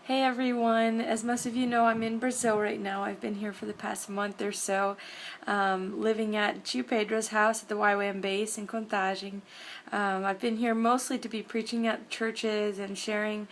Hey everyone, as most of you know, I'm in Brazil right now. I've been here for the past month or so, living at Tio Pedro's house at the YWAM base in Contagem. I've been here mostly to be preaching at churches and sharing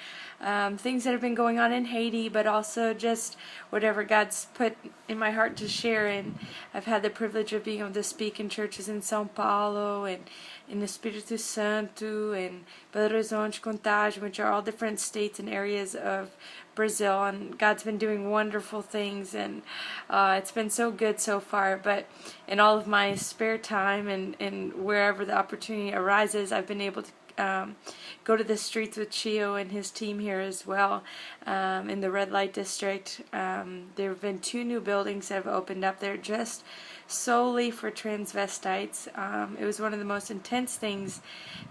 things that have been going on in Haiti, but also just whatever God's put in my heart to share. And I've had the privilege of being able to speak in churches in São Paulo and in Espírito Santo and Belo Horizonte, Contagem, which are all different states and areas of Brazil, and God's been doing wonderful things, and it's been so good so far. But in all of my spare time and wherever the opportunity arises, I've been able to go to the streets with Chio and his team here as well, in the red light district. There have been 2 new buildings that have opened up there just solely for transvestites. It was one of the most intense things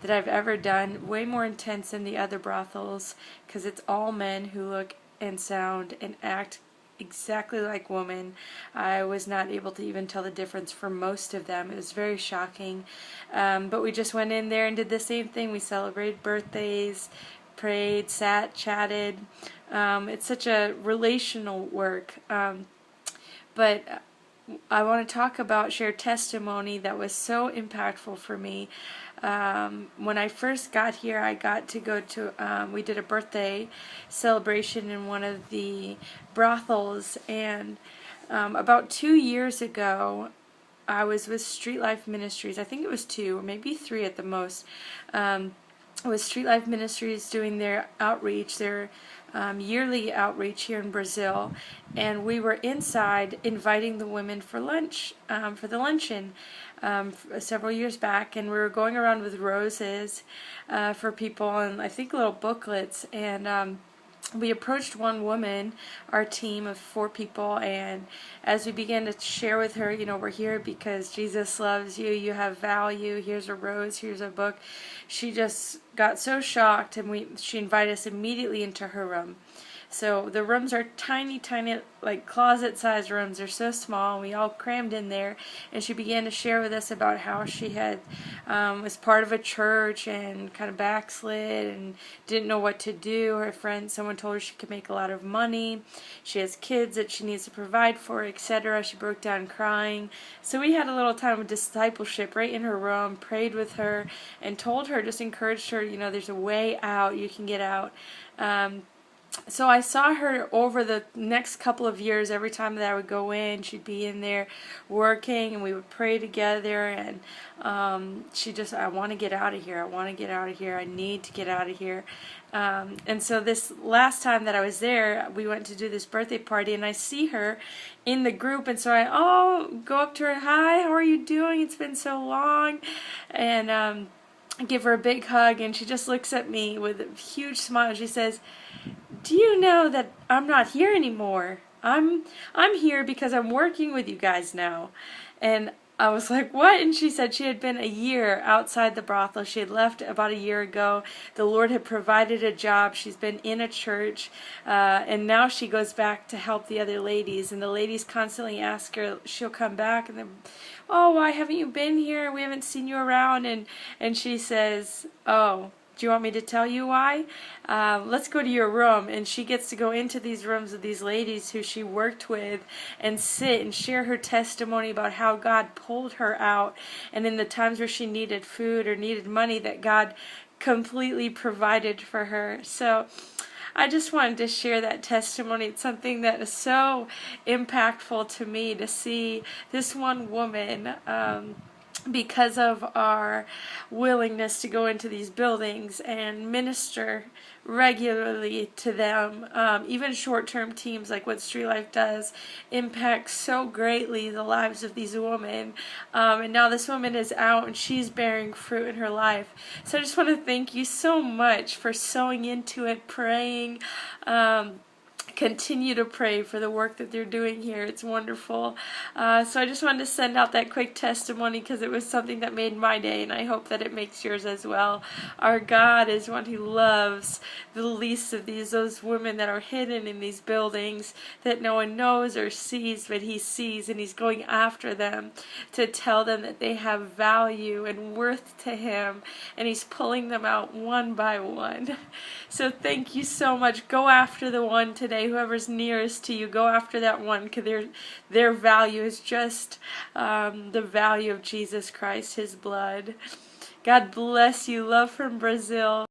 that I've ever done, way more intense than the other brothels, because it's all men who look and sound and act exactly like women. I was not able to even tell the difference for most of them. It was very shocking. But we just went in there and did the same thing. We celebrated birthdays, prayed, sat, chatted. It's such a relational work. But I want to talk about, share testimony that was so impactful for me. When I first got here, I got to go to, we did a birthday celebration in one of the brothels, and about 2 years ago, I was with Street Life Ministries. I think it was 2 or maybe 3 at the most. It was Street Life Ministries doing their outreach, their yearly outreach here in Brazil, and we were inside inviting the women for lunch, for the luncheon, several years back, and we were going around with roses for people and I think little booklets, and we approached one woman, our team of 4 people, and as we began to share with her, we're here because Jesus loves you, you have value, here's a rose, here's a book, she just got so shocked, and she invited us immediately into her room. So the rooms are tiny, tiny, like closet-sized rooms. They're so small. We all crammed in there, and she began to share with us about how she had was part of a church and kind of backslid and didn't know what to do. Her friend, someone told her she could make a lot of money. She has kids that she needs to provide for, etc. She broke down crying. So we had a little time of discipleship right in her room, prayed with her, and told her, just encouraged her, there's a way out. You can get out. So I saw her over the next couple of years. Every time that I would go in, she'd be in there working, and we would pray together, and I want to get out of here, I want to get out of here, I need to get out of here. And so this last time that I was there, we went to do this birthday party, and I see her in the group, and so I go up to her, hi, how are you doing, it's been so long, and give her a big hug, and she just looks at me with a huge smile. She says, do you know that I'm not here anymore? I'm here because I'm working with you guys now. And I was like, what? And she said she had been a year outside the brothel. She had left about a year ago. The Lord had provided a job. She's been in a church. And now she goes back to help the other ladies. And the ladies constantly ask her, she'll come back. And then, oh, why haven't you been here? We haven't seen you around. And she says, oh, do you want me to tell you why? Let's go to your room. And she gets to go into these rooms with these ladies who she worked with and sit and share her testimony about how God pulled her out, and in the times where she needed food or needed money, that God completely provided for her. So I just wanted to share that testimony. It's something that is so impactful to me, to see this one woman, because of our willingness to go into these buildings and minister regularly to them. Even short-term teams like what Street Life does impact so greatly the lives of these women. And now this woman is out and she's bearing fruit in her life. So I just want to thank you so much for sowing into it, praying, continue to pray for the work that they're doing here. It's wonderful. So I just wanted to send out that quick testimony because it was something that made my day, and I hope that it makes yours as well. Our God is one who loves the least of those women that are hidden in these buildings that no one knows or sees, but He sees, and He's going after them to tell them that they have value and worth to Him, and He's pulling them out one by one. So thank you so much. Go after the one today, whoever's nearest to you. Go after that one, because their value is just the value of Jesus Christ, His blood. God bless you. Love from Brazil.